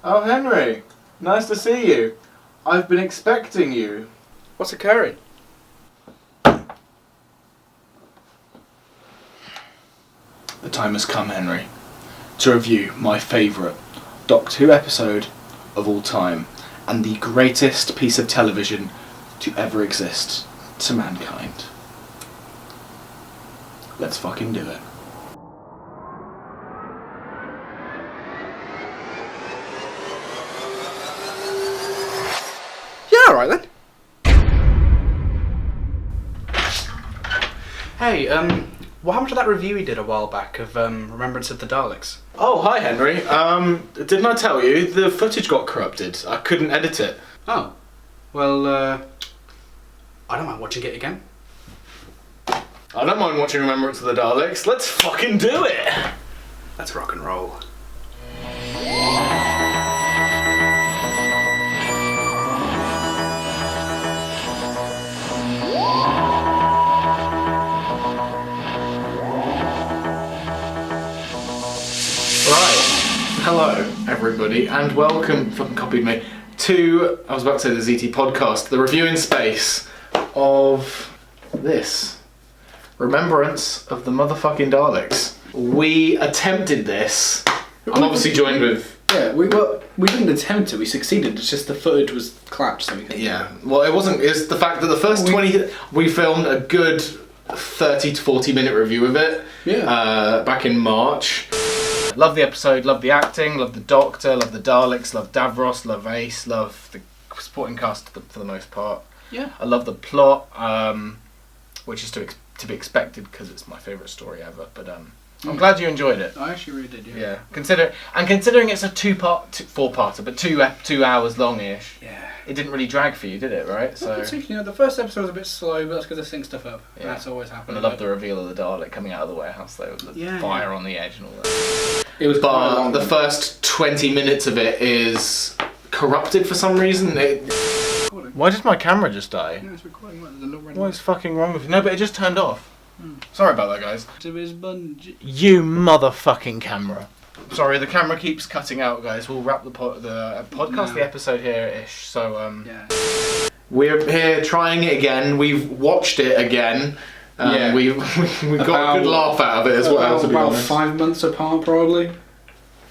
Oh, Henry. Nice to see you. I've been expecting you. What's occurring? The time has come, Henry, to review my favourite Doctor Who episode of all time and the greatest piece of television to ever exist to mankind. Let's fucking do it. Yeah, alright then. Hey, what happened to that review we did a while back of Remembrance of the Daleks? Oh, hi Henry. Didn't I tell you? The footage got corrupted. I couldn't edit it. Oh. Well, I don't mind watching it again. I don't mind watching Remembrance of the Daleks. Let's fucking do it! Let's rock and roll. Hello, everybody, and welcome, fucking copied me, to, I was about to say the ZT podcast, the reviewing space of this. Remembrance of the motherfucking Daleks. We attempted this. I'm obviously joined with... Yeah, we didn't attempt it, we succeeded, it's just the footage was clapped so we couldn't. Yeah, well it wasn't, it's the fact that the first 20, we filmed a good 30 to 40 minute review of it. Yeah. Back in March. Love the episode, love the acting, love the Doctor, love the Daleks, love Davros, love Ace, love the supporting cast for the most part. Yeah. I love the plot, which is to be expected because it's my favourite story ever. But I'm glad you enjoyed it. I actually really did, yeah. Considering it's a four-parter, but 2 hours long-ish. Yeah. It didn't really drag for you, did it? Right? Not particularly. The first episode was a bit slow, but that's because they sync stuff up. Yeah. That's always happened. And I love the reveal of the Dalek coming out of the warehouse though, with the fire on the edge and all that. It was quite long. The first 20 minutes of it is corrupted for some reason. Why did my camera just die? No, it's recording. What is fucking wrong with you? No, but it just turned off. Sorry about that, guys. To his bungee. You motherfucking camera. Sorry, the camera keeps cutting out, guys. We'll wrap the podcast, the episode here-ish. So, yeah. We're here trying it again. We've watched it again. Yeah. We've got a good laugh out of it as well, to be about honest. 5 months apart, probably.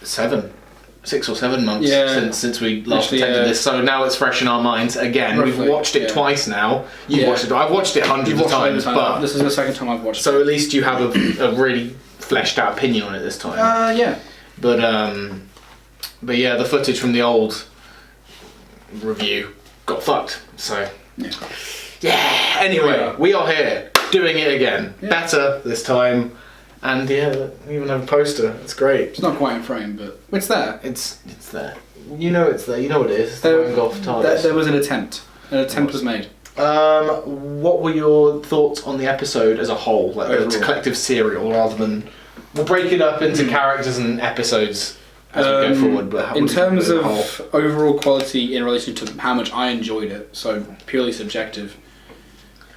6 or 7 months since we last attempted this, so now it's fresh in our minds again. Roughly, we've watched it twice now. You've watched it. I've watched it hundreds of times, but this is the second time I've watched it. So at least you have a really fleshed out opinion on it this time. Yeah. But yeah, the footage from the old review got fucked. So yeah. Anyway, we are here doing it again, better this time. And yeah, we even have a poster. It's great. It's not quite in frame, but it's there. It's there. You know it's there. You know what it is. It's the Van Gogh TARDIS. There was an attempt. An attempt was made. What were your thoughts on the episode as a whole? Like it's a collective serial rather than... We'll break it up into characters and episodes as we go forward. But in terms of overall quality in relation to how much I enjoyed it, so purely subjective,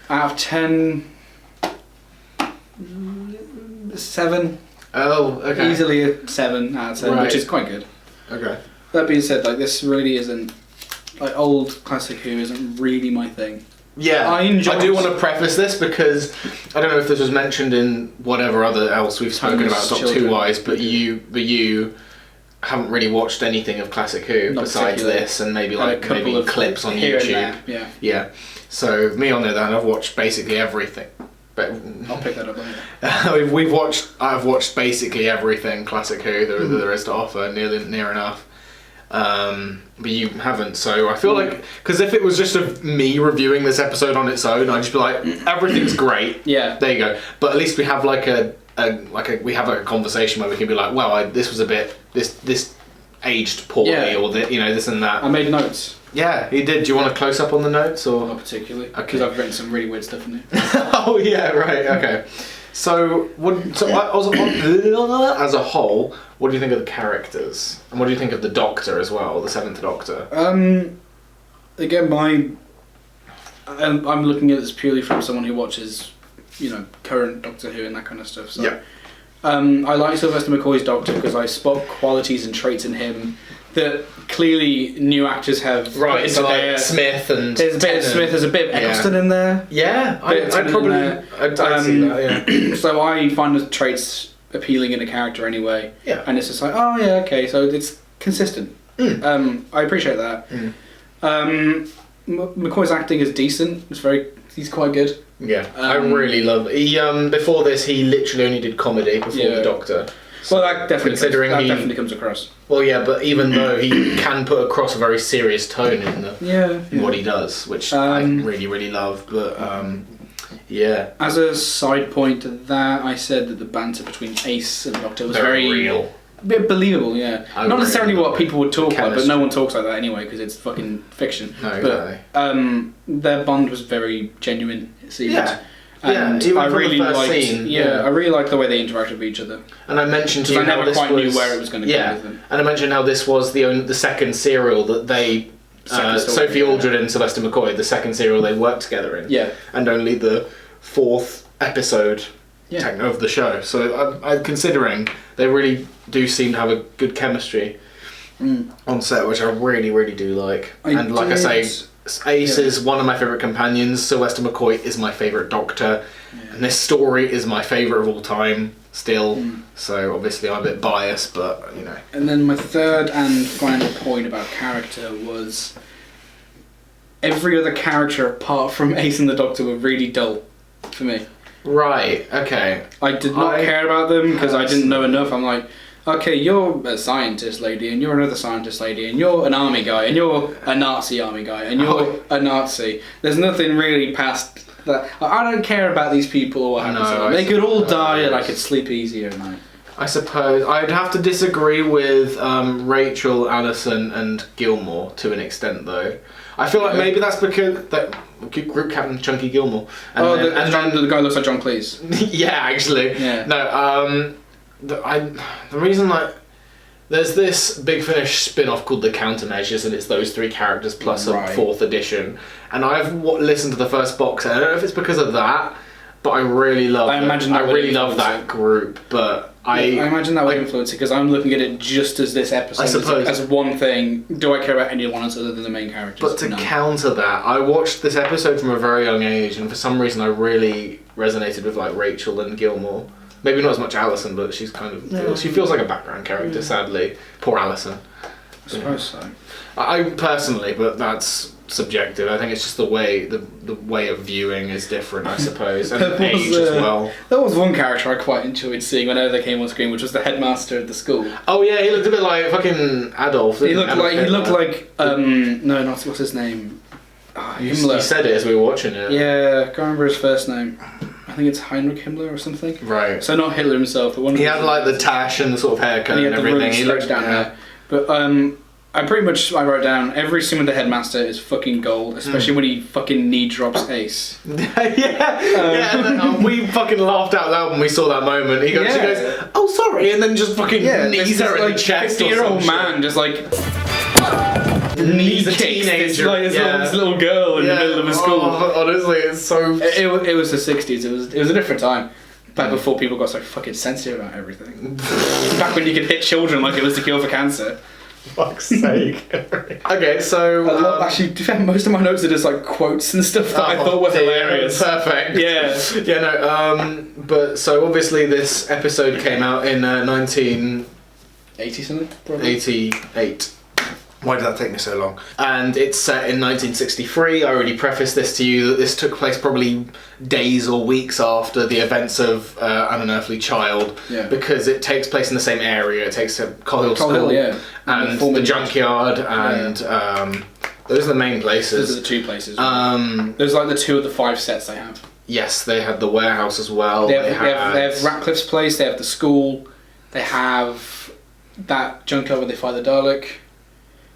out of 10... 7. Oh, okay. Easily a 7 out of 10, which is quite good. Okay. That being said, like this really isn't like old classic Who isn't really my thing. Yeah, I do want to preface this because I don't know if this was mentioned in whatever other else we've spoken about Doctor Who wise, but you haven't really watched anything of classic Who besides this and maybe like a couple of clips on YouTube. Yeah. So me on the other hand, I've watched basically everything. But I'll pick that up later. I've watched basically everything classic Who there is to offer, near enough. But you haven't, so I feel like because if it was just me reviewing this episode on its own, I'd just be like, everything's great. Yeah. There you go. But at least we have we have a conversation where we can be like, well, this was a bit this aged poorly, or this and that. I made notes. Yeah, you did. Do you want a close up on the notes or not particularly? Because I've written some really weird stuff in it. Oh yeah, right. Okay. So as a whole, what do you think of the characters, and what do you think of the Doctor as well, the Seventh Doctor? Again, I'm looking at this purely from someone who watches, current Doctor Who and that kind of stuff. So, I like Sylvester McCoy's Doctor because I spot qualities and traits in him that clearly new actors have put Right, into so like their... Smith and There's a bit of Smith, there's a bit of Eccleston in there. Yeah, I'd see that, yeah. So I find the traits appealing in a character anyway. Yeah. And it's just like, oh yeah, okay, so it's consistent. I appreciate that. McCoy's acting is decent. He's quite good. Yeah, I really love. He before this, he literally only did comedy before the Doctor. Well, that definitely Considering comes across. Well, yeah, but even though he can put across a very serious tone in what he does, which I really, really love. But yeah. As a side point to that, I said that the banter between Ace and the Doctor was very real. A bit believable, yeah. Not necessarily what people would talk about, but no one talks like that anyway because it's fucking fiction. No, exactly. But their bond was very genuine, it seemed. Yeah. And even I from really the first liked, scene, I really liked the way they interacted with each other. And I mentioned to you I how never this quite was, knew where it was going to go with them. And I mentioned how this was the second serial that they, Sophie Aldred and Sylvester McCoy, the second serial they worked together in. Yeah. And only the 4th episode of the show. So I'm considering they really do seem to have a good chemistry on set, which I really, really do like. I say, Ace is one of my favourite companions. Sylvester McCoy is my favourite Doctor. Yeah. And this story is my favourite of all time still. So obviously I'm a bit biased, but you know. And then my third and final point about character was every other character apart from Ace and the Doctor were really dull for me. Right, okay. I did not care about them because I didn't know enough. I'm like, okay, you're a scientist lady, and you're another scientist lady, and you're an army guy, and you're a Nazi army guy, and you're a Nazi. There's nothing really past that. I don't care about these people or what happens to them. They could all die and I could sleep easier at night. I suppose I'd have to disagree with Rachel, Allison, and Gilmore to an extent, though. I feel like maybe that's because Group Captain Chunky Gilmore. And the guy looks like John Cleese. Yeah, actually. Yeah. No. The reason there's this Big Finish spin-off called The Countermeasures, and it's those 3 characters plus a 4th edition. And I've listened to the first box set. I don't know if it's because of that, but I really love. I really love that group, but I imagine that would influence it because I'm looking at it just as this episode. I suppose. As one thing. Do I care about anyone else other than the main characters? But to counter that, I watched this episode from a very young age, and for some reason I really resonated with Rachel and Gilmore. Maybe not as much Alison, but she's kind of she feels like a background character. Sadly, poor Alison. I suppose so. I personally, but that's subjective. I think it's just the way of viewing is different, I suppose, and age as well. There was one character I quite enjoyed seeing whenever they came on screen, which was the headmaster at the school. Oh yeah, he looked a bit like fucking Adolf. He looked like no, not what's his name. Himmler. You said it as we were watching it. Yeah, I can't remember his first name. I think it's Heinrich Himmler or something. Right. So not Hitler himself, but one. He had the tash and the sort of haircut and everything. He looked down there. But I wrote down every scene with the headmaster is fucking gold, especially when he fucking knee drops Ace. And then, we fucking laughed out loud when we saw that moment. She goes, "Oh, sorry," and then just fucking knees her in the chest. 50-year-old man just knees a teenager, this little girl in the middle of a school. Honestly, it's so. It was the 60s. It was a different time. Back before people got so fucking sensitive about everything. Back when you could hit children like it was the cure for cancer. Fuck's sake. Okay, so actually, most of my notes are just quotes and stuff that I thought were hilarious. Perfect. Yeah. But so obviously this episode came out in 1980 something, probably 88. Why did that take me so long? And it's set in 1963. I already prefaced this to you that this took place probably days or weeks after the events of An Unearthly Child, because it takes place in the same area. It takes place at Coll School, and the junkyard, and those are the main places. Those are the 2 places. Those are the 2 of the 5 sets they have. Yes, they had the warehouse as well. They have Ratcliffe's place. They have the school. They have that junkyard where they fight the Dalek.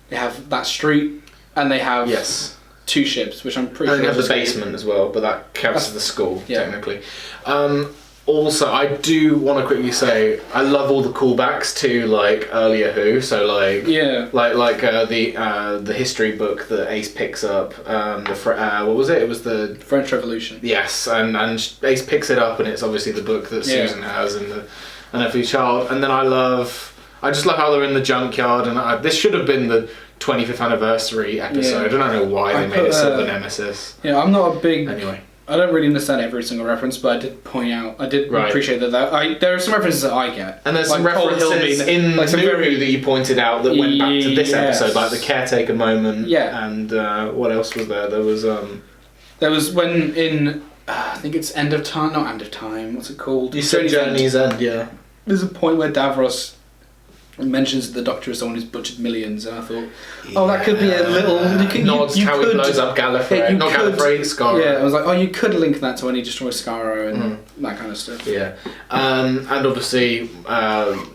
They have that street, and they have 2 ships, which I'm pretty sure. And they have the basement as well, but that counts as the school, technically. Also, I do want to quickly say, I love all the callbacks to earlier Who. So the history book that Ace picks up. What was it? It was the French Revolution. Yes, and Ace picks it up, and it's obviously the book that Susan has in the Unearthly Child. And then I love I just love how they're in the junkyard, and this should have been the 25th anniversary episode. I don't know why they made it Silver Nemesis. Yeah, I'm not a big... Anyway. I don't really understand every single reference, but I did point out, appreciate that there are some references that I get. And there's some references in the movie that you pointed out that went back to this episode, like the caretaker moment. Yeah. And what else was there? There was when in, I think it's End of Time, not End of Time, what's it called? You said Journey's End, yeah. There's a point where Davros mentions the Doctor as someone who's butchered millions, and I thought, that could be a little... Nods how he blows up Gallifrey. Not Gallifrey, Skaro. Yeah, I was like, you could link that to when he destroys Skaro and that kind of stuff. Yeah. And obviously,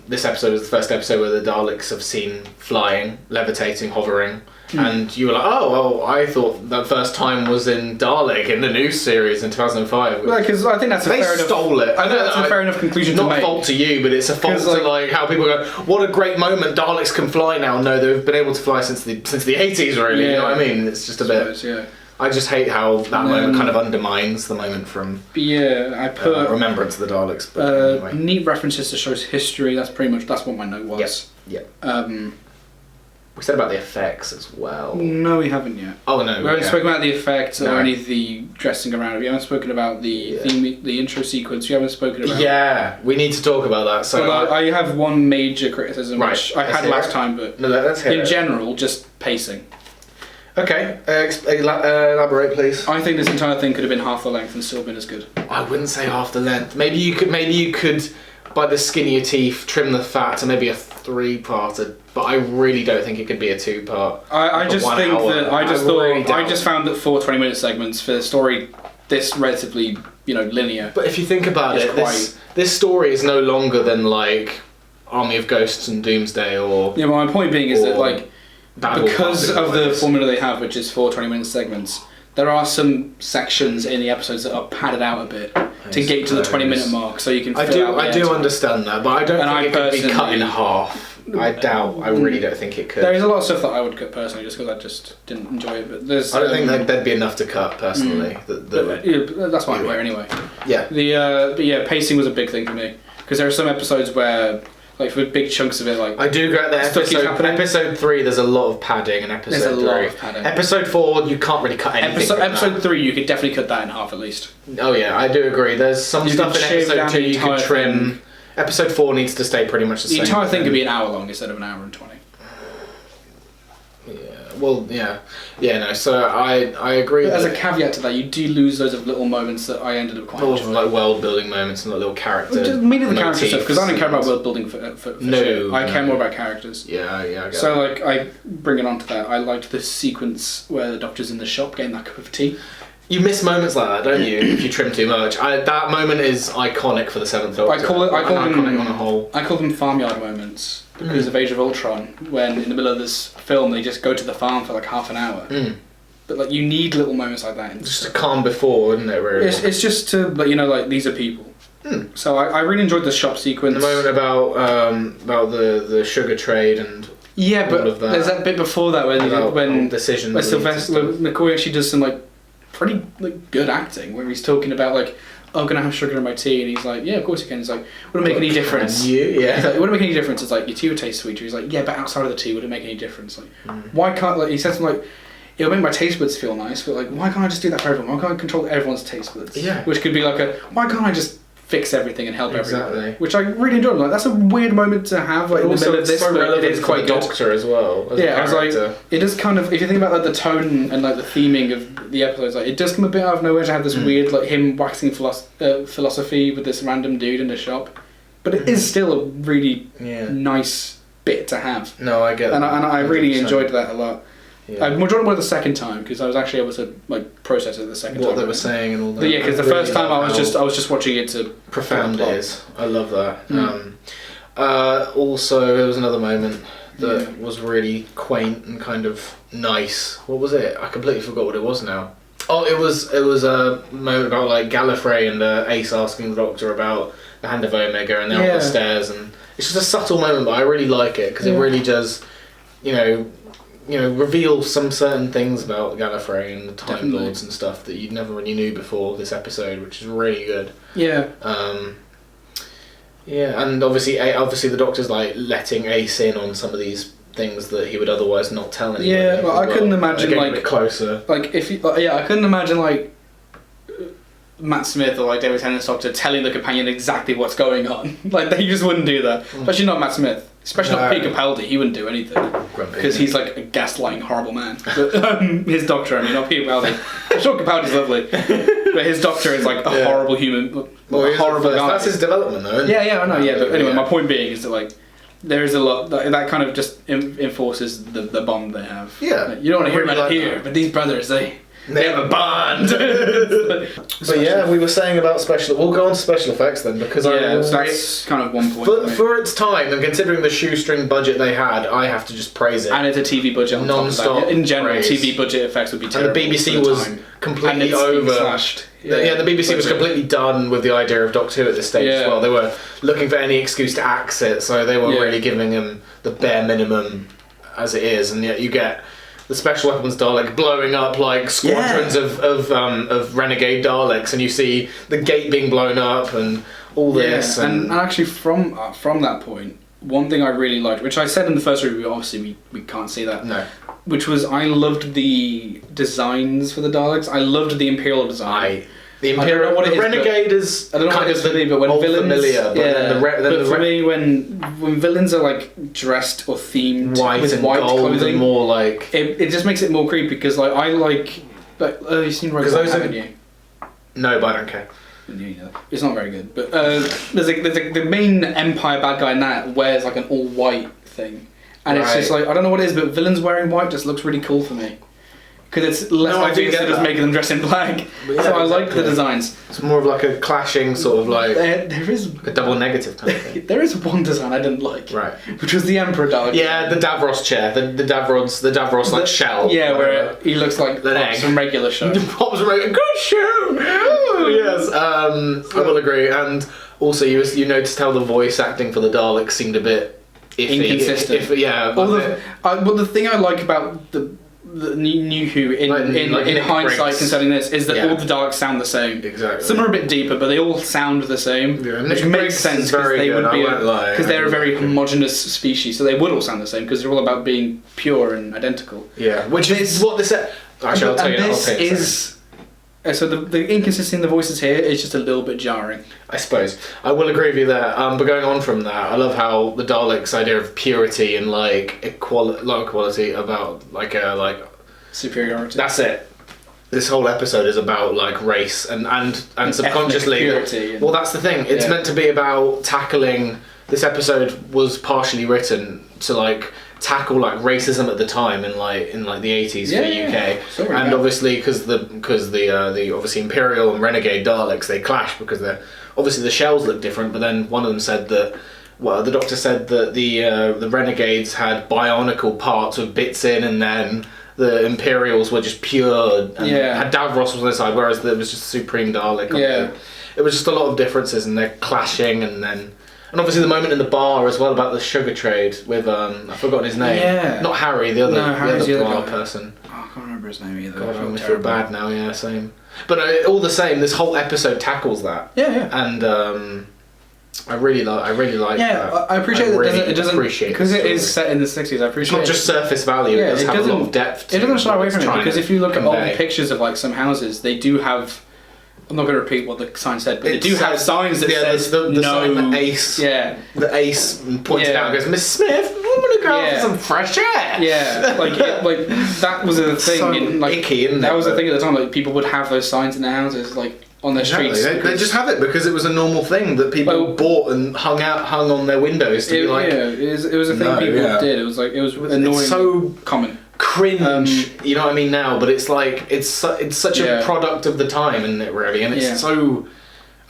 this episode is the first episode where the Daleks have seen flying, levitating, hovering. And you were like, I thought that first time was in Dalek in the new series in 2005. Well, because I think that's a fair enough... They stole it. I think that's a fair enough conclusion to make. Not a fault to you, but it's a fault to like how people go, what a great moment, Daleks can fly now. No, they've been able to fly since the 80s, really. Yeah. You know what I mean? It's just a bit... Yeah. I just hate how that moment kind of undermines the moment from I put Remembrance of the Daleks. But anyway. Neat references to show's history. That's what my note was. Yep. We said about the effects as well. No, we haven't yet. Oh no, we haven't spoken about the effects or any of the dressing around. We haven't spoken about the theme, the intro sequence. We haven't spoken about. Yeah, we need to talk about that. So I have one major criticism, which I had last time, but in general, just pacing. Okay, elaborate, please. I think this entire thing could have been half the length and still been as good. I wouldn't say half the length. Maybe you could, by the skin of your teeth, trim the fat to maybe a 3-parter. But I really don't think it could be a 2-part. I just found that 4 20-minute segments for the story this relatively linear. But if you think about it, this story is no longer than like Army of Ghosts and Doomsday or. Yeah, well, my point being is that like. Because of the formula they have, which is 4 20-minute segments, there are some sections in the episodes that are padded out a bit to get to the 20-minute mark, so you can. I do understand that, but I don't think it could be cut in half. I really don't think it could. There is a lot of stuff that I would cut personally, just because I just didn't enjoy it. But I don't think there'd be enough to cut personally. That's why I wear anyway. Yeah. Pacing was a big thing for me because there are some episodes where. Like for big chunks of it, like I do get that episode 3. There's a lot of padding in episode 3. Lot of padding. Episode 4, you can't really cut anything. Episode 3, you could definitely cut that in half at least. Oh yeah, I do agree. There's some stuff in episode 2 you could trim. Episode 4 needs to stay pretty much the same. The entire thing could be an hour long instead of an hour and 20. Well, yeah. No, so I agree. But as a caveat to that, you do lose those of little moments that I ended up quite enjoying. Like world building moments and little character. Just mainly the character stuff, because I don't care about world building for shit. I care more about characters. Yeah, I get so like I bring it on to that. I liked the sequence where the Doctor's in the shop getting that cup of tea. You miss moments like that, don't you? If you trim too much, that moment is iconic for the Seventh Doctor. I call them iconic on a whole. I call them farmyard moments because of Age of Ultron, when in the middle of this film they just go to the farm for like half an hour. But like you need little moments like that. Just to calm before, isn't it? Really? It's just to like these are people. So I really enjoyed the shop sequence. The moment about the sugar trade and. Yeah, but there's that bit before that when decisions. Where Sylvester McCoy actually does some like pretty like good acting where he's talking about like, I'm gonna have sugar in my tea, and he's like, yeah, of course you can. He's like, would it make any difference? Yeah. He's like, it wouldn't make any difference. It's like your tea would taste sweeter. He's like, yeah, but outside of the tea, would it make any difference? Like, why can't he says something like, it'll make my taste buds feel nice, but like, why can't I just do that for everyone? Why can't I control everyone's taste buds? Yeah. Which could be like why can't I just fix everything and help everyone? Which I really enjoyed. Like that's a weird moment to have. Like also, in the middle of this, but it is quite good. Doctor as well. I was like, it is kind of. If you think about like the tone and like the theming of the episodes, like it does come a bit out of nowhere to have this weird like him waxing philosophy with this random dude in the shop, but it is still a really nice bit to have. No, I get that, and I really enjoyed that a lot. Yeah. I enjoyed it more the second time because I was actually able to like process it the second time. What they were saying and all that. But yeah, because the first time I was just watching it to profound it is. I love that. Also, there was another moment that was really quaint and kind of nice. What was it? I completely forgot what it was now. Oh, it was a moment about like Gallifrey and Ace asking the Doctor about the Hand of Omega, and they're on the stairs, and it's just a subtle moment, but I really like it because it really does, reveal some certain things about Gallifrey and the Time Lords and stuff that you'd never really knew before this episode, which is really good. Yeah. Yeah, and obviously the Doctor's like letting Ace in on some of these things that he would otherwise not tell anybody. Yeah, well, I couldn't imagine a bit closer. Like if you, I couldn't imagine like Matt Smith or like David Tennant's Doctor telling the companion exactly what's going on. Like they just wouldn't do that. Especially not Matt Smith. Especially not Peter Capaldi. He wouldn't do anything because he's like a gaslighting horrible man. But his Doctor, I mean, not Peter Capaldi. I'm sure Capaldi's lovely, but his Doctor is like a horrible human. Horrible guy. That's his development, though. Isn't yeah, I know. Yeah, but anyway, my point being is that like there is a lot that kind of just enforces the bond they have. Yeah, like, you don't want to hear about it here, but these brothers they have a bond. But yeah, we were saying about special. We'll go on to special effects then because that's kind of one point for its time and considering the shoestring budget they had, I have to just praise it. And it's a TV budget on non-stop. Top of that. In general, praise. TV budget effects would be terrible. And the BBC was completely over. The BBC was completely done with the idea of Doctor Who at this stage as well. They were looking for any excuse to axe it, so they were really giving him the bare minimum as it is, and yet you get the special weapons Dalek blowing up like squadrons of renegade Daleks, and you see the gate being blown up and all this. And actually, from that point, one thing I really liked, which I said in the first review, obviously we can't see that. No. Which was I loved the designs for the Daleks. I loved the Imperial design. The Imperial, what the Renegade is I don't know what it is for me, but when villains, familiar, but then for me, when villains are like dressed or themed white with and white gold clothing, and more like it just makes it more creepy because like I like, but you've seen Rogue One, haven't you? No, but I don't care. It's not very good, but the main Empire bad guy in that wears like an all white thing, and it's just like I don't know what it is, but villains wearing white just looks really cool for me. Because it's less obvious to just making them dress in black. Yeah, so I like the designs. It's more of like a clashing sort of like there is a double negative kind of thing. There is one design I didn't like, which was the Emperor Dalek. Yeah, the Davros chair, the Davros like shell. Yeah, where he looks like some regular show. Pops from regular good show. Yes, I will agree. And also, you noticed how the voice acting for the Daleks seemed a bit iffy. Inconsistent. But the thing I like about the New Who in hindsight concerning this is that all the Daleks sound the same. Exactly. Some are a bit deeper, but they all sound the same, which makes sense because they would be because they're a very homogenous species, so they would all sound the same because they're all about being pure and identical. Yeah, which is what this. Actually, I'll tell you. This is. So the inconsistency in the voices here is just a little bit jarring. I suppose I will agree with you there. But going on from that, I love how the Daleks' idea of purity and like equality about like superiority. That's it. This whole episode is about like race and subconsciously purity. Well, that's the thing. It's meant to be about tackling. This episode was partially written to like tackle like racism at the time in the 80s for the UK, and obviously because the obviously Imperial and Renegade Daleks, they clash because they're obviously the shells look different, but then one of them said that the Doctor said that the Renegades had bionicle parts with bits in, and then the Imperials were just pure and had Davros on their side, whereas there was just Supreme Dalek. It was just a lot of differences, and they're clashing, and obviously the moment in the bar as well about the sugar trade with I've forgotten his name. Yeah. Not Harry, the other bar person. Oh, I can't remember his name either. God, I feel bad now. Yeah, same. But all the same, this whole episode tackles that. Yeah. And I really like. Yeah, that. I appreciate that. It doesn't because it is set in the 60s. I appreciate it's not just surface value. Yeah, it does have a lot of depth. It doesn't shy away from it because if you look at all the pictures of like some houses, they do have. I'm not going to repeat what the sign said, but they do have signs that says the no. sign, the ace. Yeah. The ace pointed out and goes, Miss Smith, I'm going to go out for some fresh air. Yeah, like that was a thing. So icky, isn't it? That was a thing at the time. Like people would have those signs in their houses, like on their streets. They just have it because it was a normal thing that people bought and hung on their windows to be like. Yeah, it was a thing people did. It was annoying. It's so common. Cringe, you know what I mean now, but it's like it's such a product of the time, isn't it? Really, and it's so.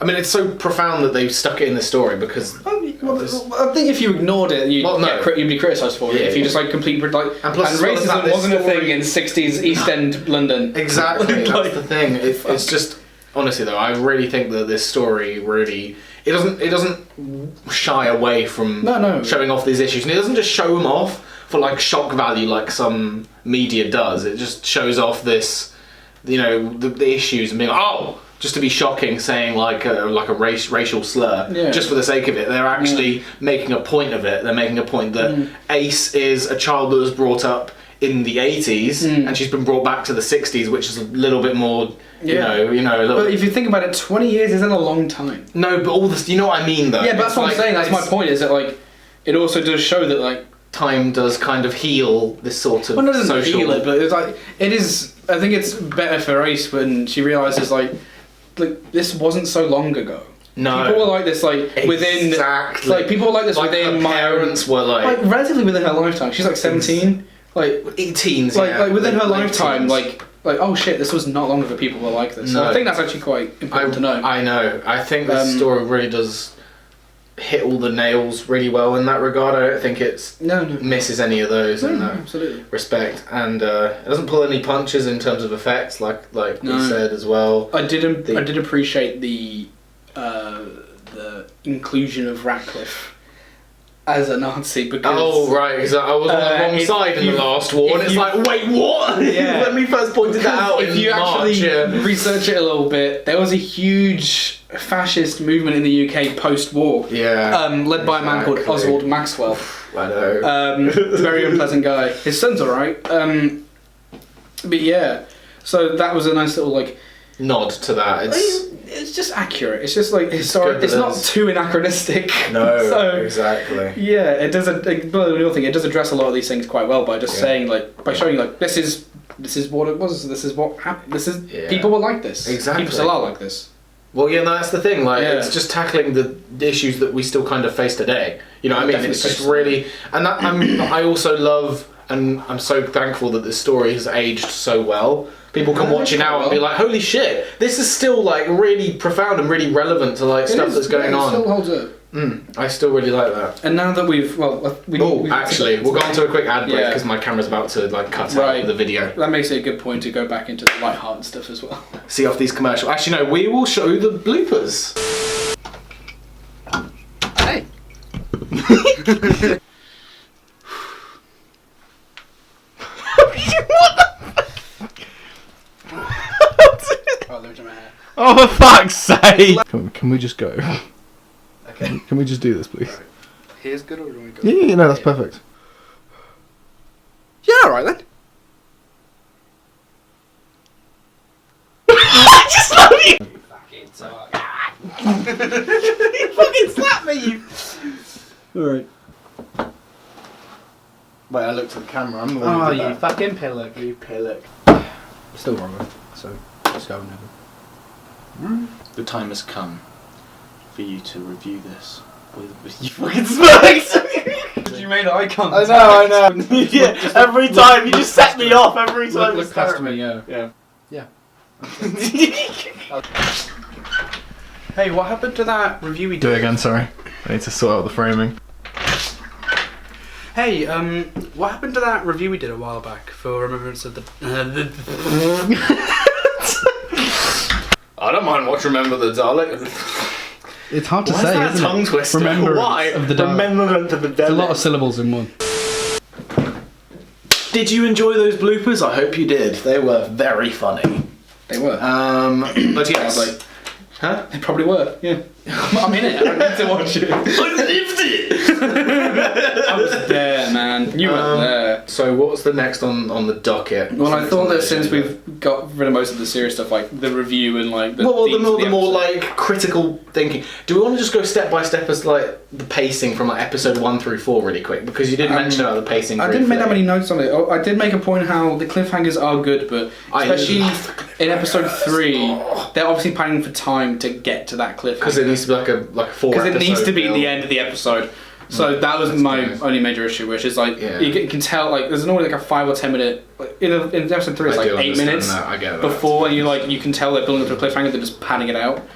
I mean, it's so profound that they stuck it in the story because. I think if you ignored it, you'd be criticised for it. If you just like completely and racism wasn't a thing in 60s East End London. Exactly, that's the thing. It's just honestly though, I really think that this story really. It doesn't shy away from showing off these issues, and it doesn't just show them off for like shock value like some media does. It just shows off this, the issues and being like, oh, just to be shocking, saying like a racial slur, just for the sake of it. They're actually making a point of it. They're making a point that Ace is a child that was brought up in the 80s, and she's been brought back to the 60s, which is a little bit more, you know, a little. But if you think about it, 20 years isn't a long time. No, but all this, you know what I mean, though. Yeah, but that's what I'm saying. That's my point. Is that like, it also does show that like time does kind of heal this sort of. Well, no, it doesn't social... heal it, but it's like it is. I think it's better for Ace when she realizes like this wasn't so long ago. No, people were like this within like people were like this within my parents were like relatively within her lifetime. She's like 17. Like teens, like within her lifetime, like oh shit, this was not long ago. People were like this. No. So I think that's actually quite important to know. I know. I think this story really does hit all the nails really well in that regard. I don't think it's misses any of those in that absolutely. Respect, and it doesn't pull any punches in terms of effects, like we said as well. I did appreciate the inclusion of Ratcliffe as a Nazi, because because I was on the wrong side in the last war, and it's like, wait, what? Yeah. When we first pointed that out if you March, actually research it a little bit, there was a huge fascist movement in the UK post-war, led by a man called Oswald Maxwell. I know. Very unpleasant guy. His son's alright, but yeah, so that was a nice little like nod to that. It's just accurate. It's just like historic. It's not too anachronistic. No, so, exactly. Yeah, it does. It does address a lot of these things quite well by just saying by showing this is what it was. This is what happened. People were like this. Exactly. People still are like this. Well, yeah, that's the thing. Like, it's just tackling the issues that we still kind of face today. You know what I mean? It's just really, and that, I also love, and I'm so thankful that this story has aged so well. People can watch it now and be like, holy shit, this is still like really profound and really relevant to like stuff that's going on. It still holds up. I still really like that. And now that we'll go on to a quick ad break because my camera's about to like cut out the video. That makes it a good point to go back into the light-hearted stuff as well. See off these commercials. Actually, no, we will show the bloopers. Hey. Oh, for fuck's sake! Can we just go? Okay. Can we just do this, please? Here's good, or do we go? Yeah, no, that's perfect. Yeah, alright then. I just love you! You fucking slapped me, you... Alright. Wait, I looked at the camera. I'm the one who did that. Fucking pillock. You pillock. Still wrong, so just go now. The time has come for you to review this with you fucking smoked. You made eye contact. I know. Yeah, every time you just set me off. Every time. Look past me, yeah. Hey, what happened to that review we did? Do it again, sorry. I need to sort out the framing. Hey, what happened to that review we did a while back for Remembrance of the... I don't mind what Remember the Daleks. It's hard to say, that isn't tongue it? twister? Remembrance Why? of the Daleks. Remembrance of the Daleks. It's a lot of syllables in one. Did you enjoy those bloopers? I hope you did. They were very funny. They were. But yes. Huh? They probably were, yeah. I'm in it, I don't need to watch it. I lived it! I was there, man. You were there. So what's the next on the docket? Well, I thought that since we've got rid of most of the serious stuff, like the review and like the the more like critical thinking. Do we want to just go step by step as like the pacing from like episode 1 through 4 really quick? Because you did mention about the pacing. I didn't make that many notes on it. I did make a point how the cliffhangers are good, but especially in episode 3, they're obviously planning for time to get to that cliffhanger. Because it needs to be like a 4 because it needs to be the end of the episode. So that was my only major issue, which is like you can tell like there's normally like a 5 or 10 minute in episode 3 it's like 8 minutes before, and you can tell they're building up to a cliffhanger. They're just padding it out.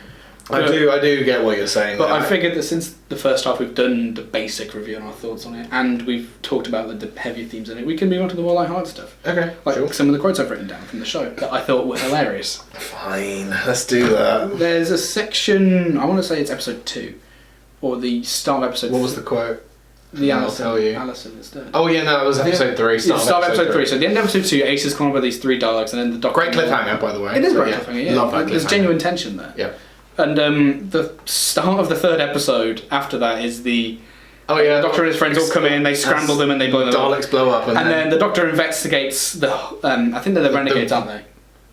I do get what you're saying. But I figured that since the first half we've done the basic review and our thoughts on it, and we've talked about the heavier themes in it, we can move on to the more light-hearted stuff. Okay, like some of the quotes I've written down from the show that I thought were hilarious. Fine, let's do that. There's a section, I want to say it's episode 2, or the start of episode. What was the quote? The I'll Allison. tell you. Allison is dead. Oh yeah, no, it was episode 3. Start of episode 3. So the end of episode 2, Ace is calling with these 3 Daleks, and then the Doctor. Great cliffhanger, by the way. It is a great But cliffhanger. Yeah, love that there's cliffhanger. genuine tension there. Yeah. And the start of the 3rd episode after that is the. Oh yeah. The Doctor and his friends all come in, they scramble them, and they blow them up. Daleks blow up, And then the Doctor investigates the. I think they're the Renegades, aren't they?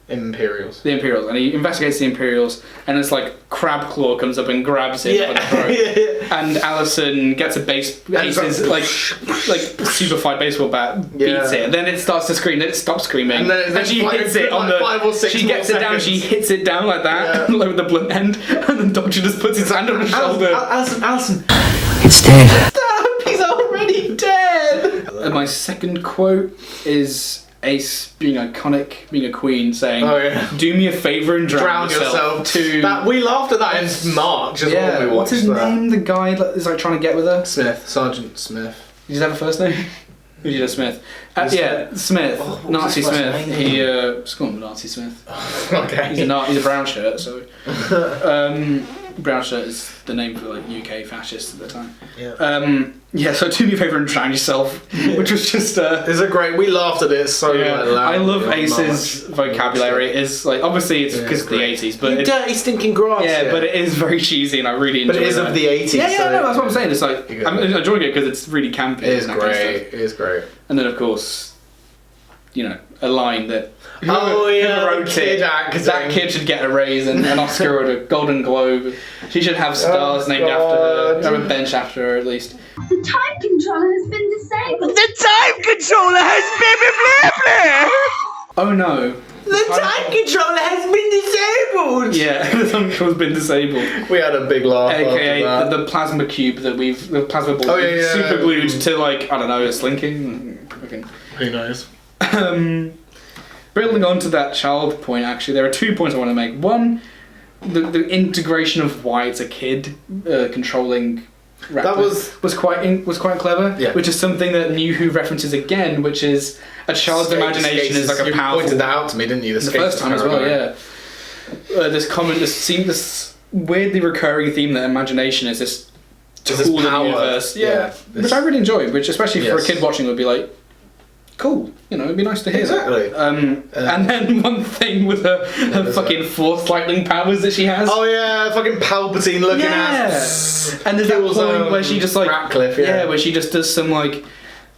Imperials. The Imperials, and he investigates the Imperials, and it's like Crab Claw comes up and grabs him by the throat, and Allison gets a Ace's like superfied baseball bat, beats it, and then it starts to scream, then it stops screaming, and she hits it on the. 5 or 6 she gets it down, she hits it down like that, like with the blunt end, and the Doctor just puts his hand on his shoulder. Allison. It's dead. Stop! He's already dead. And my second quote is Ace being iconic, being a queen, saying, "Do me a favour and drown yourself." We laughed at that in March as well. When we watched what's his that. name? The guy that is like trying to get with her. Sergeant Smith. Did he have a first name? Who did a Smith? Smith. Nazi Smith. He let's call him Nazi Smith. Okay. He's a brown shirt, so brown shirt is the name for like UK fascists at the time. Yeah. So do me a favour and drown yourself, which was just It's a great. We laughed at it so loud. I love Ace's vocabulary. It's like obviously it's because of the 80s, but dirty stinking grass. yeah, but it is very cheesy, and I really enjoy it. But it is of the 80s. Yeah, no, that's what I'm saying. It's like I'm enjoying it because it's really campy. It is and that kind of great. stuff. It is great. And then of course, a line that whoever wrote it, that kid should get a raise and an Oscar or a Golden Globe. She should have stars named after her, or a bench after her at least. The time controller has been disabled. The time controller has been Oh no. The time controller has been disabled. Yeah, the time controller's been disabled. We had a big laugh. AKA after that. the plasma cube the plasma ball super glued to like, I don't know, a slinking. Who knows? Building on to that child point, actually, there are 2 points I want to make. One, the integration of why it's a kid controlling Raptor That was quite clever. Yeah. Which is something that New Who references again, which is a child's imagination is like a powerful. You pointed that out to me, didn't you? The first time as well, yeah. This weirdly recurring theme that imagination is this tool in the power. universe. Yeah. Which I really enjoy, which especially for a Yes. kid watching would be like, cool, it'd be nice to hear Exactly. that. And then one thing with her fucking force lightning powers that she has. Oh yeah, fucking Palpatine looking ass. And there's that point where she just like Ratcliffe, where she just does some like.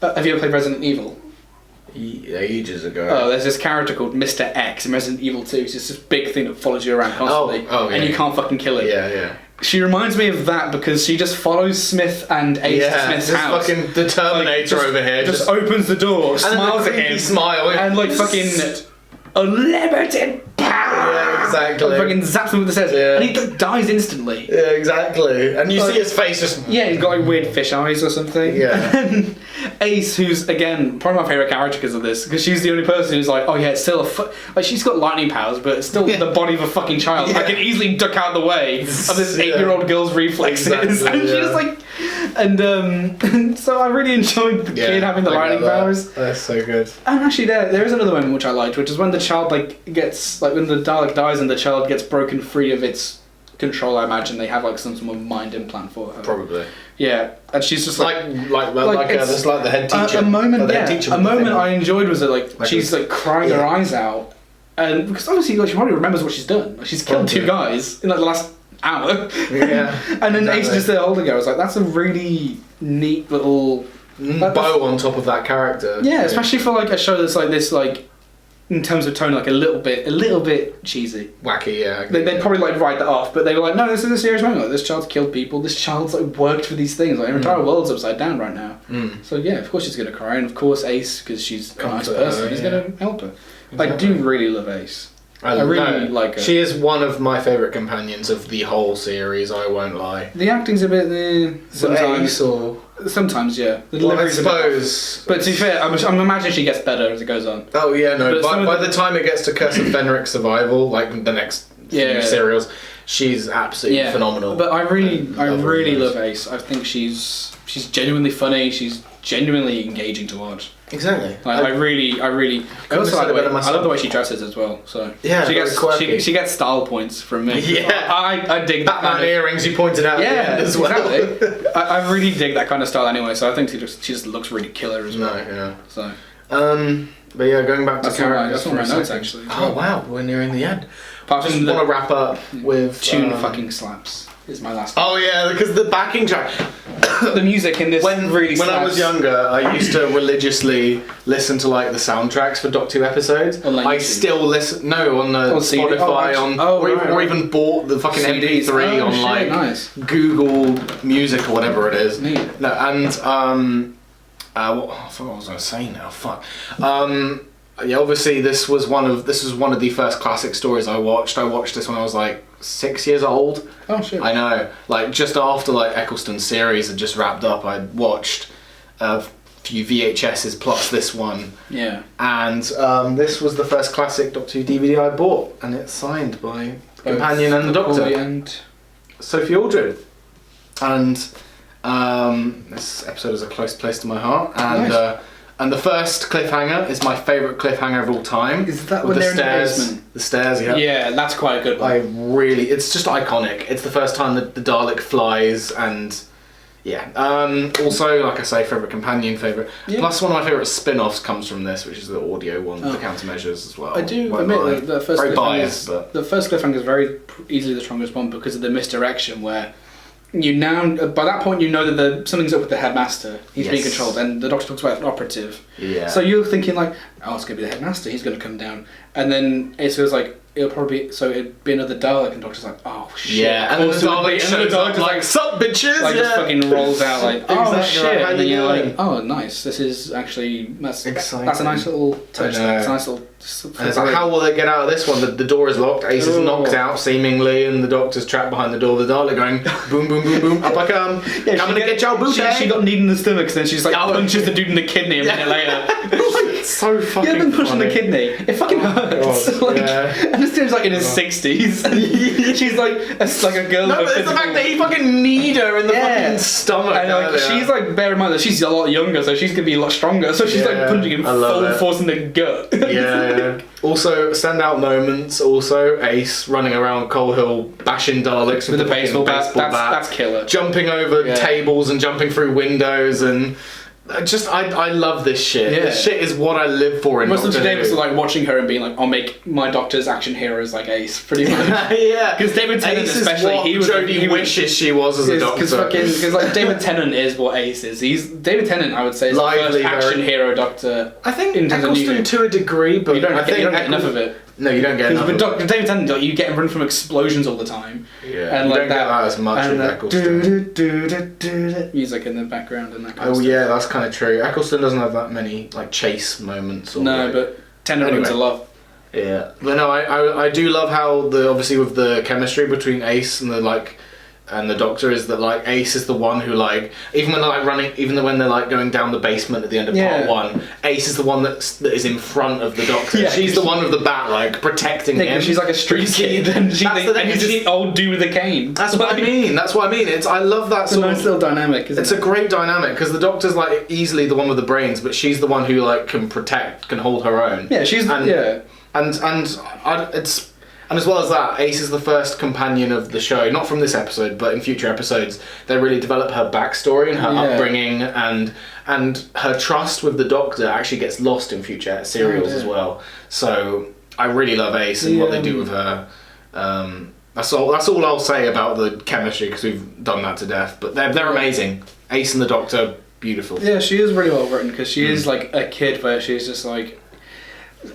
Have you ever played Resident Evil? Ages ago. Oh, there's this character called Mr. X in Resident Evil 2. It's just this big thing that follows you around constantly, and you can't fucking kill it. Yeah. She reminds me of that because she just folloes Smith and Ace to Smith's this house. fucking the Terminator over here. Just opens the door, and smiles then at him, smile, and like fucking unlimited power. Yeah, exactly. And fucking zaps him with the scissors, and he dies instantly. Yeah, exactly. And you Like- see his face just. Yeah, he's got like weird fish eyes or something. Yeah. And Ace, who's again probably my favourite character because of this, because she's the only person who's like, oh yeah, it's still like she's got lightning powers, but it's still the body of a fucking child. I can easily duck out the way of this 8-year-old girl's reflexes, Exactly, and she's just like, and so I really enjoyed the kid having the lightning powers. That's so good. And actually, there is another moment which I liked, which is when the child gets when the Dalek dies and the child gets broken free of its control. I imagine they have like some sort of mind implant for her. Probably. Yeah, and she's just Like it's the head teacher. a moment. The head teacher A of the moment thing. I enjoyed was that like she's like crying her eyes out, and because obviously like she probably remembers what she's done. Like, she's killed 2 guys in like the last hour. Yeah. And then Ace exactly. just there holding her. I was like, that's a really neat little bow on top of that character. Yeah, especially for like a show that's like this, like in terms of tone, like a little bit cheesy. Wacky, yeah. They probably like write that off, but they were like, no, this is a serious moment. Like, this child's killed people. This child's like worked for these things. Like her entire world's upside down right now. So yeah, of course she's gonna cry, and of course Ace, because she's a nice person, is gonna help her. I do really love Ace. I really like her. She is one of my favourite companions of the whole series, I won't lie. The acting's a bit sometimes. Sometimes, yeah. The Well, I delivery's a bit off. suppose. But to be fair, I'm imagining she gets better as it goes on. Oh yeah, no. But By the time it gets to Curse of Fenric Survival, like the next few serials, she's absolutely phenomenal. But I really her love Ace. I think she's genuinely funny. She's genuinely engaging to watch. Exactly. Like, I really. I also have said like it better I myself. love the way she dresses as well. So Yeah, she very gets quirky. she gets style points from me. Yeah. I dig that Batman kind of, earrings you pointed out at the end as well. exactly. I really dig that kind of style anyway. So I think she just looks really killer as well. No, yeah. So But yeah, going back to characters that's one of for my a notes second. actually. Oh wow, we're nearing the end. Apart I just from want to the wrap up with tune fucking slaps is my last. Oh yeah, because the backing track. The music in this really When I was slaps. younger, I used to religiously listen to like the soundtracks for Doctor Who episodes. On, like, I YouTube? still listen. No, on the On CD? Spotify, Oh, actually- or even bought the fucking CDs. MP3 Oh, on shit, like nice. Google Music or whatever it is. Neat. No, and I forgot what I was going to say now. Fuck. Yeah, obviously this was one of the first classic stories I watched. I watched this when I was like 6 years old. Oh shit. I know, like just after like Eccleston's series had just wrapped up, I'd watched a few VHSs plus this one, Yeah. and this was the first classic Doctor Who DVD I bought, and it's signed by the Companion and the Doctor, And Sophie Aldred, and this episode is a close place to my heart, and Nice. And the first cliffhanger is my favourite cliffhanger of all time. Is that with when they're in the stairs? basement? The stairs, yeah. yeah, that's quite a good one. It's just iconic. It's the first time that the Dalek flies, and yeah. Also, like I say, favourite companion, favourite. Yeah. Plus, one of my favourite spin-offs comes from this, which is the audio one, the countermeasures as well. I do Won't admit lie. that the first very cliffhanger biased, but the first cliffhanger is very easily the strongest one because of the misdirection where you now by that point you know that something's up with the headmaster. He's being Yes. controlled, and the Doctor talks about an operative. yeah. So you're thinking like, oh, it's gonna be the headmaster. He's gonna come down, and then it feels like it'll probably it'd be another Dalek, and the Doctor's like, oh shit. yeah, and then the Dalek shows up like, "Sup, bitches!" Like just fucking rolls out like, oh Exactly, shit, right, how and then you you're doing? like, oh nice, this is actually that's Exciting. a nice little touch. I know. That's a nice little. And it's like, how will they get out of this one? The door is locked, Ace is Oh. knocked out seemingly, and the Doctor's trapped behind the door with the Dalek going boom, boom, boom, boom, up I come, coming to get your booty. She got kneed in the stomach, and then she just like Oh. punches the dude in the kidney a minute later. It's so fucking You haven't been punched in the funny. kidney. It fucking hurts. God, Like, yeah. And this dude's like in his 60s. And she's like a girl. No, with but a it's the fact physical- that he fucking kneed her in the Yeah. fucking stomach. And like, earlier. she's like, bear in mind that she's a lot younger, so she's gonna be a lot stronger. So she's like Yeah, punching him I love full it. force in the gut. yeah. Also, standout moments. Also, Ace running around Coal Hill, bashing Daleks With a the baseball bat. baseball bat. That's killer. Jumping over Yeah. tables and jumping through windows, and I love this shit. Yeah. This shit is what I live for in Most of Doctor Davis Who. are like watching her and being like, I'll make my Doctor's action heroes like Ace, pretty much. Yeah, Because David Tennant Ace especially, is what he was Jodie wishes she was as a Doctor. Because like David Tennant is what Ace is. David Tennant, I would say, is Lively, the first action very- hero Doctor. I think in terms of Eccleston new- to a degree, but You don't I think get enough of it. No, you don't get enough. But of it. David Tennant, like, you get run from explosions all the time. Yeah, and you like don't get that as much and with that Eccleston. music in the background and that kind of Oh stuff. yeah, that's kind of true. Eccleston doesn't have that many like chase moments. Or, No, like, but Tennant runs a Anyway. lot. yeah. But no, I do love how obviously with the chemistry between Ace and the Doctor is that like Ace is the one who like even when they're like running, even when they're like going down the basement at the end of Yeah. part one, Ace is the one that is in front of the Doctor. Yeah, She's the one with the bat like protecting Yeah, him. 'cause she's like a street Because kid, and that's the thing, and he's she- this old dude with a cane. That's what I mean. That's what I mean. I love that It's a sort nice of. little dynamic, isn't It's it? a great dynamic because the Doctor's like easily the one with the brains, but she's the one who like can protect, can hold her own. Yeah, she's and, yeah. And as well as that, Ace is the first companion of the show. Not from this episode, but in future episodes, they really develop her backstory and her Yeah. upbringing, and her trust with the Doctor actually gets lost in future serials as well. So I really love Ace and what they do with her. That's all I'll say about the chemistry because we've done that to death. But they're amazing. Ace and the Doctor, beautiful. Yeah, she is really well written because she is like a kid, but she's just like.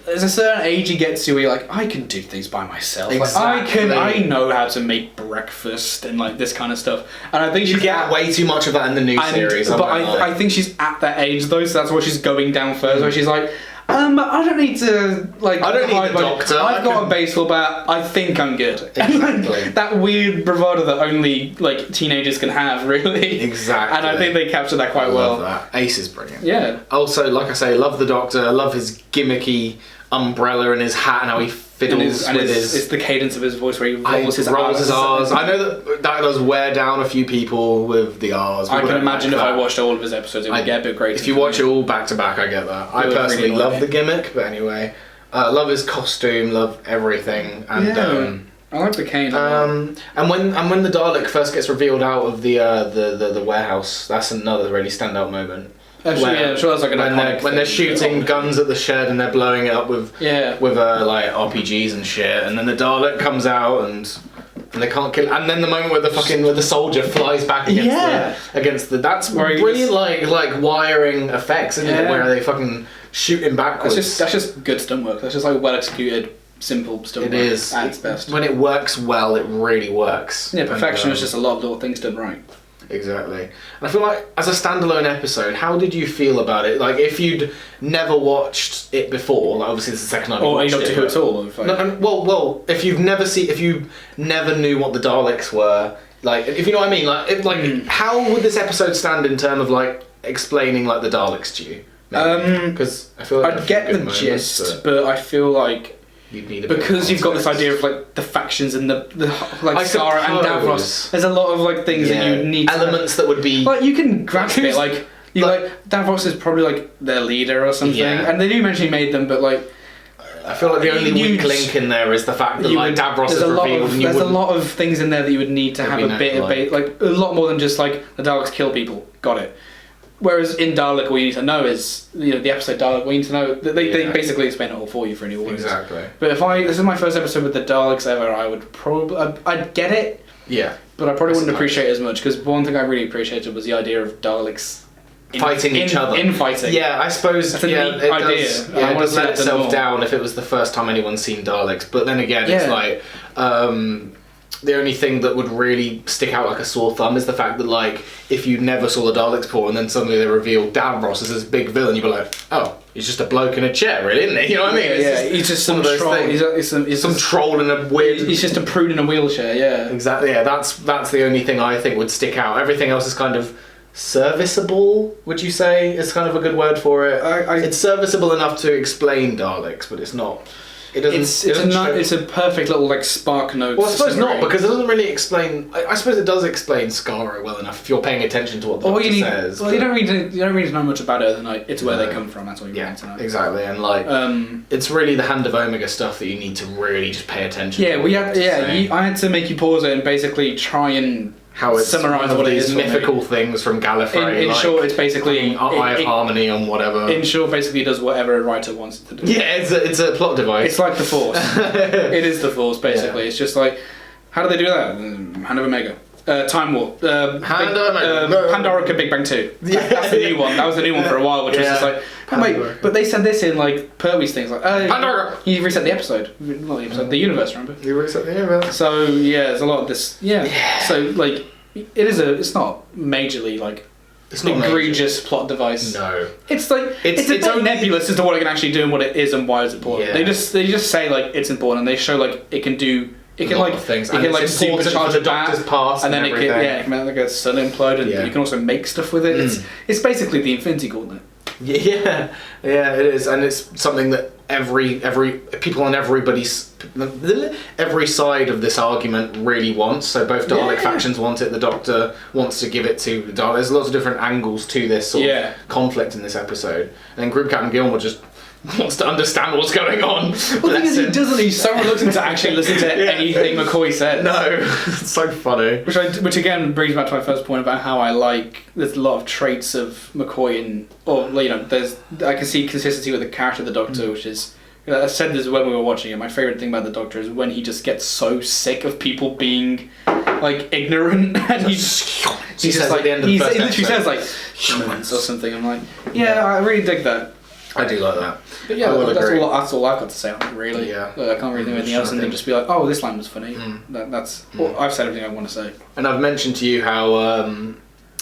There's a certain age you get to where you're like, I can do things by myself. Exactly. Like, I know how to make breakfast and like this kind of stuff. And I think You she's get way too much of that in the new series. But I think she's at that age though, so that's why she's going down first. Where she's like, I don't need to like. I don't need hide the my- Doctor, I've I got can- a baseball bat. I think I'm good. Exactly. That weird bravado that only like teenagers can have, really. Exactly. And I think they captured that quite I well. love that. Ace is brilliant. Yeah. Also, like I say, love the Doctor. I love his gimmicky umbrella and his hat and how he fiddles with his... It's the cadence of his voice where he rolls his R's. I know that does wear down a few people with the R's. I can imagine if I watched all of his episodes, it would get a bit great. If you watch it all back to back, I get that. I personally love the gimmick, but anyway, love his costume, love everything, and I like the cane. and when the Dalek first gets revealed out of the warehouse, that's another really standout moment. I'm sure that's like when they're shooting guns at the shed and they're blowing it up with like RPGs and shit, and then the Dalek comes out and they can't kill. And then the moment where the soldier flies back against the that's brilliant like wiring effects, isn't it? Where they fucking shoot him backwards. That's just good stunt work. That's just like well executed, simple stunt work. It is at its best. When it works well, it really works. Yeah, perfection is just a lot of little things done right. Exactly. And I feel like as a standalone episode, how did you feel about it? Like if you'd never watched it before, like obviously it's the second time you watched it. Or Doctor Who at all. Well, if you never knew what the Daleks were, like if you know what I mean, like how would this episode stand in terms of like explaining like the Daleks to you? Because I feel like I'd get the gist, but I feel like you'd need because you've got this idea of like the factions and the like Sarah and Davros. There's a lot of like things that you need elements that would be like you can grasp it. Like Davros is probably like their leader or something, and they do mention he made them, but like I feel like the only weak link in there is the fact that like Davros is revealed. There's a lot of things in there that you would need to have a bit of like a lot more than just like the Daleks kill people. Got it. Whereas in Dalek, all you need to know is, the episode Dalek, we need to know, they basically explain it all for you for any audience. Exactly. But this is my first episode with the Daleks ever, I would probably, I'd get it. Yeah. But I probably wouldn't appreciate it as much, because one thing I really appreciated was the idea of Daleks fighting each other. Infighting. Yeah, I suppose that's a neat idea. It does let itself down if it was the first time anyone's seen Daleks. But then again, it's like, the only thing that would really stick out like a sore thumb is the fact that like if you never saw the Daleks before and then suddenly they reveal Davros as this big villain, you'd be like, oh, he's just a bloke in a chair, really, isn't he? You know what I mean? He's just some troll. He's some troll in a weird. He's just a prune in a wheelchair. Yeah. Exactly. Yeah, that's the only thing I think would stick out. Everything else is kind of serviceable. Would you say is kind of a good word for it? It's serviceable enough to explain Daleks, but it's not. It doesn't. It's a perfect little like spark note. Well, I suppose not, because it doesn't really explain. I suppose it does explain Skaro well enough if you're paying attention to what the Doctor says. Well, you don't need to know much about it. Like, it's where they come from. That's what you need to know. Exactly, and like it's really the Hand of Omega stuff that you need to really just pay attention. Yeah, to. I had to make you pause it and basically try and summarize what it is. Mythical things from Gallifrey. In short, it's basically Eye of Harmony and whatever. In short, basically, it does whatever a writer wants it to do. Yeah, it's a plot device. It's like the Force. It is the Force, basically. Yeah. It's just like, how do they do that? Hand of Omega. Time Warp. Pandorica Big Bang 2. That's the new one. That was the new one for a while, which was just like, wait, but they said this in like Pertwee's things like, Pandora. You reset the episode, not the episode, the universe. Remember? You reset the universe. So yeah, there's a lot of this. Yeah. So like, it's not majorly like. It's not egregious plot device. No. It's like it's a bit nebulous as to what it can actually do and what it is and why it's important. Yeah. They just say like it's important and they show like it can do. It can like things. It can like supercharge the Doctor's past and then it can like a sun implode and you can also make stuff with it. It's basically the Infinity Gauntlet. Yeah, it is, and it's something that every people on every side of this argument really wants. So both Dalek factions want it. The Doctor wants to give it to the Dalek. There's lots of different angles to this sort of conflict in this episode. And then Group Captain Gilmore just wants to understand what's going on. Well, the thing is, he doesn't. He's so reluctant to actually listen to anything McCoy says. No, it's so funny. Which again brings back to my first point about how I like. There's a lot of traits of McCoy I can see consistency with the character of the Doctor, which is. I said this when we were watching it. My favourite thing about the Doctor is when he just gets so sick of people being like ignorant, and he just like he literally says like humans or something. I'm like, I really dig that. I do like that. But yeah, that's all I've got to say on it, really. Yeah. I can't really do anything else and then just be like, oh, this line was funny. That's I've said everything I want to say. And I've mentioned to you how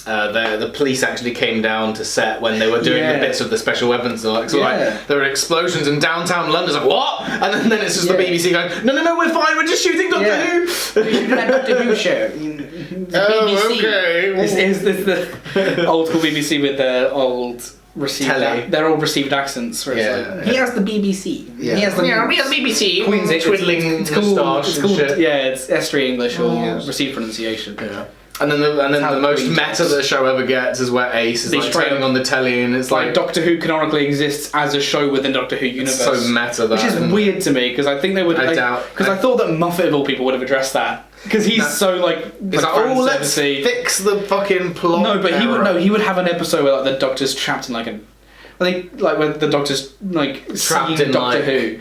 the police actually came down to set when they were doing the bits of the special weapons. Like, there were explosions in downtown London. It's like, what? And then it's just the BBC going, no, we're fine. We're just shooting Doctor Who. We're shooting that Doctor Who show. BBC. Okay. It's the old school BBC with the old received Telly. they're all received accents. Where it's like, he has the BBC. Yeah. He has the BBC. Queen's Twiddling it's called, moustache it's and called, shit. yeah, it's S3 English or yes. received pronunciation. Yeah. And then the most meta the show ever gets is where Ace is They like straight turning up- on the telly and it's Like Doctor Who canonically exists as a show within Doctor Who universe. so meta that. Which is weird to me because I think they would. I doubt- Because I thought that Moffat of all people would have addressed that because he's so like. It's like, oh, let's fan-servicey. fix the fucking plot. No, but he would. error. No, he would have an episode where like the Doctor's trapped in like an. I think like where the Doctor's like Trapped seeing in, Doctor like- Who,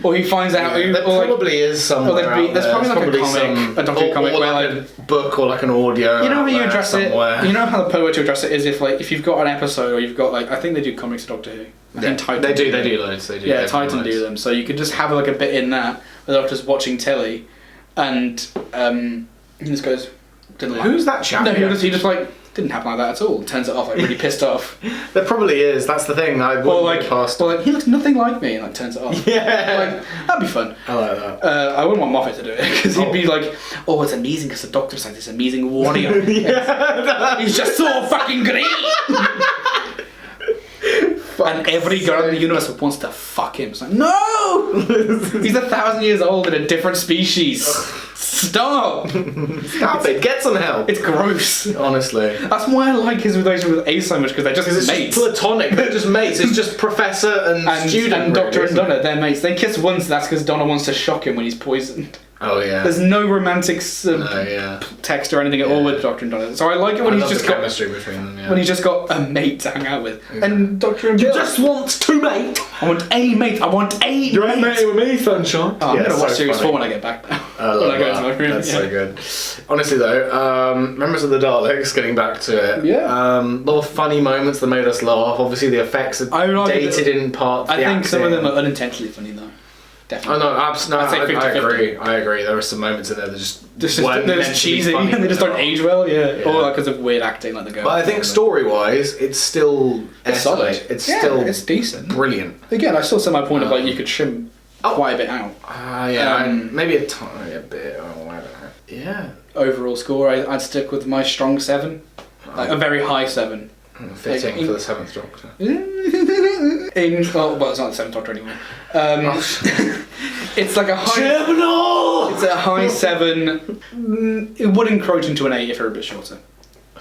or he finds out. Yeah, who, there or, like, probably is somewhere there's out there's there. probably like a There's comic, a Doctor Who comic or where like like. a book or like an audio. You know how out you there address somewhere. it. You know how the way to address it is if like if you've got an episode or you've got like I think they do comics of Doctor Who. I think Titan They do loads. They do. Yeah, they Titan loads. do them. So you could just have like a bit in that where the Doctor's watching telly, and he just goes, "Didn't like." Who's that chap? No, he just like didn't happen like that at all. Turns it off, like really pissed off. There probably is. That's the thing. I wouldn't Or like, get past. or like he looks nothing like me, and like turns it off. Yeah. Like that'd be fun. I like that. I wouldn't want Moffat to do it because he'd be like, "Oh, it's amazing because the Doctor's like this amazing warrior. Yeah. He's just so fucking great." And every girl in the universe wants to fuck him. It's like, no! He's 1,000 years old in a different species. Stop! Stop it. Get some help. It's gross. Honestly. That's why I like his relationship with Ace so much, because they're just It's mates. just platonic. They're just mates. It's just professor and student. And Doctor really, and isn't Donna, they're mates. They kiss once, that's because Donna wants to shock him when he's poisoned. it? Oh yeah. There's no romantic yeah. text or anything at all with Doctor and Donna. So I like it when I he's love just the got chemistry between them. Yeah. when he's just got a mate to hang out with. And Doctor and You Bill, just want to mate. I want a mate. I want a You're mate. mating with me, sunshine. Oh, I'm gonna watch series funny. 4 when I get back now. I love when I go that. into my room. That's yeah. so good. Honestly though, members of the Daleks, getting back to it. Yeah. A lot of funny moments that made us laugh. Obviously the effects are I would argue dated in part. I the think some of acting. them are unintentionally funny though. Oh Definitely. no, absolutely. I'd say I 50-50. agree. I agree. There are some moments in there that just weren't They're meant just to be cheesy funny and they just don't at all. age well. Yeah. Yeah. Or like because of weird acting, like the girl. But I think story-wise, it's still It's solid. It's Yeah, still it's decent. Brilliant. Again, I still say my point of like you could trim quite a bit out. Yeah, maybe a tiny bit. Oh, I don't know. Yeah. Overall score, I'd stick with my strong 7, like a very high 7. Fitting Like, for the Seventh Doctor. Well, it's not the 7th Doctor anymore. It's like a high. Terminal. It's a high 7. It would encroach into an 8 if it were a bit shorter.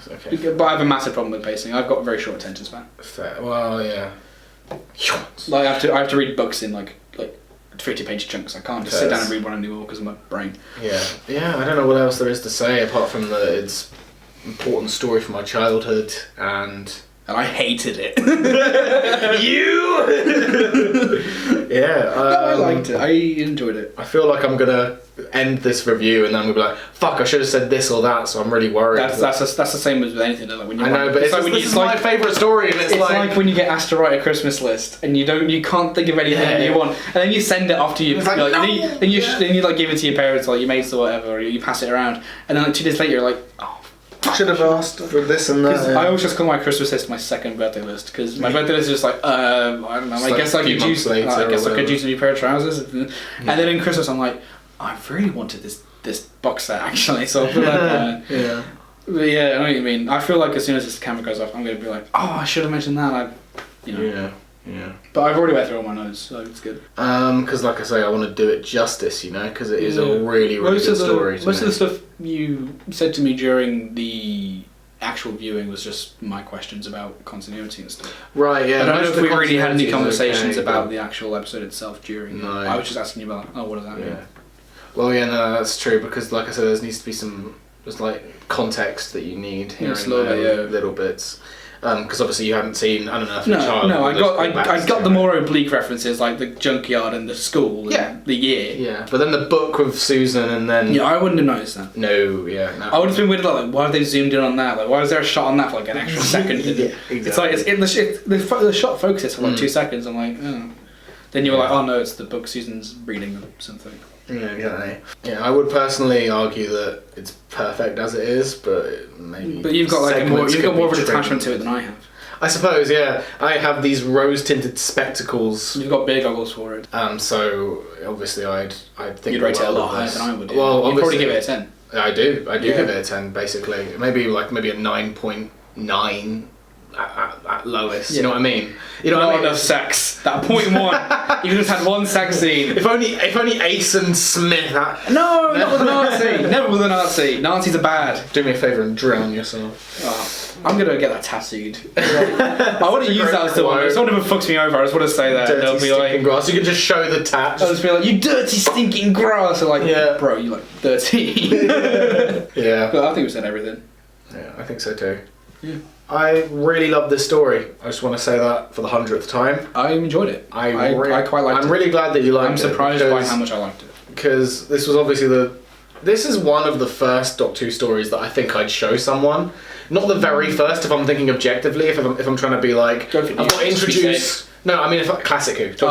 Okay. But I have a massive problem with pacing. I've got a very short attention span. Fair. Well, yeah. Like I have to read books in like 50-page chunks. I can't just sit down and read one anymore because of my brain. Yeah. Yeah. I don't know what else there is to say apart from that it's important story from my childhood and And I hated it. yeah. I liked it. I enjoyed it. I feel like I'm gonna end this review and then we'll be like, "Fuck! I should have said this or that." So I'm really worried. That's the same as with anything. Like when you I know, but it's like like, when this you, is my favourite story, and it's It's like when you get asked to write a Christmas list and you can't think of anything you want, and then you send it off to you, It's like, like, no! then you like give it to your parents, like your mates or whatever, or you pass it around, and then like 2 days later you're like, oh. should have asked for this and that. I always just call my Christmas list my second birthday list because my birthday list is just like I don't know. It's I like guess a I few could use months later I guess or I could whatever. use a new pair of trousers, and then in Christmas I'm like I really wanted this box set actually, so I feel like Yeah. but yeah, I know what you mean. I feel like as soon as this camera goes off, I'm gonna be like, oh, I should have mentioned that. Yeah. But I've already went through all my notes, so it's good. Because like I say, I want to do it justice, because it is a really, really good story. Most of the stuff you said to me during the actual viewing was just my questions about continuity and stuff. Right, yeah. I don't know most if of we the really had any continuity is conversations okay, about but- the actual episode itself during. No. I was just asking you about, what does that mean? Yeah. Well, yeah, no, that's true because, like I said, there needs to be some just like context that you need here Yes, and there, yeah. little bits. Because obviously you haven't seen Unearthly Child. No, or I those got callbacks, the more oblique references like the junkyard and the school and Yeah. the year. Yeah, but then the book with Susan and then Yeah, I wouldn't have noticed that. no. I would have been weirded out, like, why have they zoomed in on that? Like, why is there a shot on that for like an extra second? Yeah, It's like the shot focuses for like 2 seconds. I'm like, oh. Then you're like, oh no, it's the book Susan's reading or something. Yeah, exactly. Yeah, I would personally argue that it's perfect as it is, but maybe. But you've got like segments you've got could more of be an attachment to trimmed. it than I have. I suppose, yeah. I have these rose-tinted spectacles, You've got beer goggles for it. so obviously I'd think You'd rate it a well lot of higher this. than I would. Well, You'd probably obviously- give it a 10. I do Yeah. give it a 10 basically. Maybe a 9.9. at lowest. You know what I mean? You know Not what I mean? enough sex. That point one. You just had one sex scene. If only Ace and Smith. No, not with a Nazi. Never with a Nazi. Nazis are bad. Do me a favour and drown yourself. Oh, I'm gonna get that tattooed. I want to use that as the one. If someone ever fucks me over, I just want to say that. Dirty They'll be stinking like, grass. You can just show the tat. I'll just be like, you dirty stinking grass. Or like, Yeah. bro, you like dirty. Yeah. But I think we said everything. Yeah, I think so too. Yeah. I really love this story. I just want to say that for the 100th time. I enjoyed it. I quite liked it. I'm really glad that you liked it. I'm surprised by how much I liked it. Because this was obviously this is one of the first Doctor Who stories that I think I'd show someone. Not the very first, if I'm thinking objectively. If I'm trying to be like, Go for I want to introduce. No, I mean Classic Who. If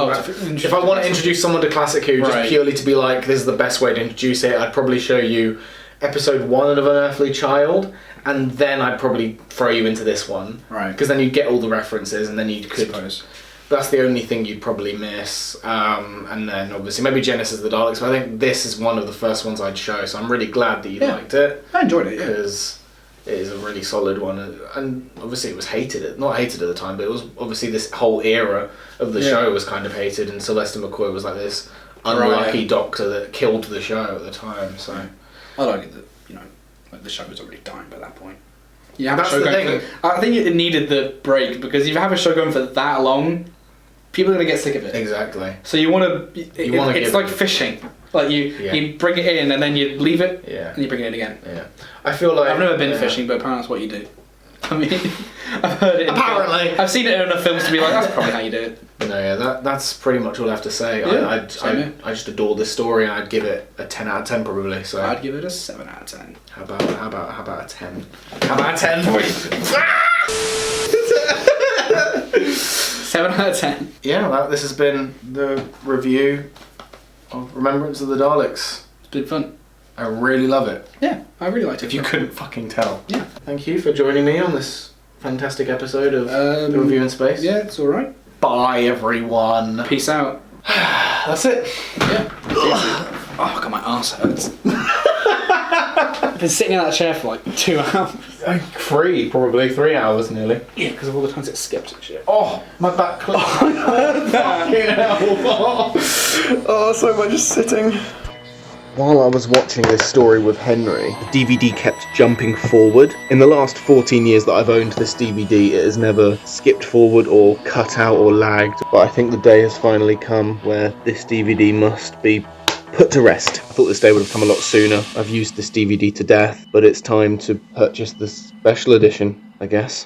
I want to introduce someone to Classic Who, just purely to be like, this is the best way to introduce it, I'd probably show you episode 1 of An Earthly Child, and then I'd probably throw you into this one. Right. Because then you'd get all the references, and then you could. Suppose. That's the only thing you'd probably miss. And then obviously maybe Genesis of the Daleks, but I think this is one of the first ones I'd show, so I'm really glad that you liked it. I enjoyed it, yeah. Because it is a really solid one, and obviously it was hated. Not hated at the time, but it was obviously this whole era of the show was kind of hated, and Sylvester McCoy was like this unlucky doctor that killed the show at the time. So I like it that, you know, like the show was already dying by that point. Yeah, that's the thing. I think it needed the break, because if you have a show going for that long, people are gonna get sick of it. Exactly. So you want to. It's like fishing. Like you bring it in and then you leave it. Yeah. And you bring it in again. Yeah. I feel like I've never been fishing, but apparently that's what you do. I mean, I've heard it. Apparently. I've seen it in enough films to be like, that's probably how you do it. No, yeah, that's pretty much all I have to say. Yeah, I just adore this story, and I'd give it a 10 out of 10 probably. So I'd give it a 7 out of 10. How about a 10? How about a 10? 7 out of 10. Yeah, this has been the review of Remembrance of the Daleks. It's been fun. I really love it. Yeah, I really liked it. If you couldn't fucking tell. Yeah. Thank you for joining me on this fantastic episode of The Review in Space. Yeah, it's alright. Bye, everyone. Peace out. That's it. Yeah. Oh, God, my arse hurts. I've been sitting in that chair for like 2 hours. 3 hours nearly. Yeah, because of all the times it skipped and shit. Oh, my back clip. Oh, I heard that. Oh, so much sitting. While I was watching this story with Henry, the DVD kept jumping forward. In the last 14 years that I've owned this DVD, it has never skipped forward or cut out or lagged. But I think the day has finally come where this DVD must be put to rest. I thought this day would have come a lot sooner. I've used this DVD to death, but it's time to purchase the special edition, I guess.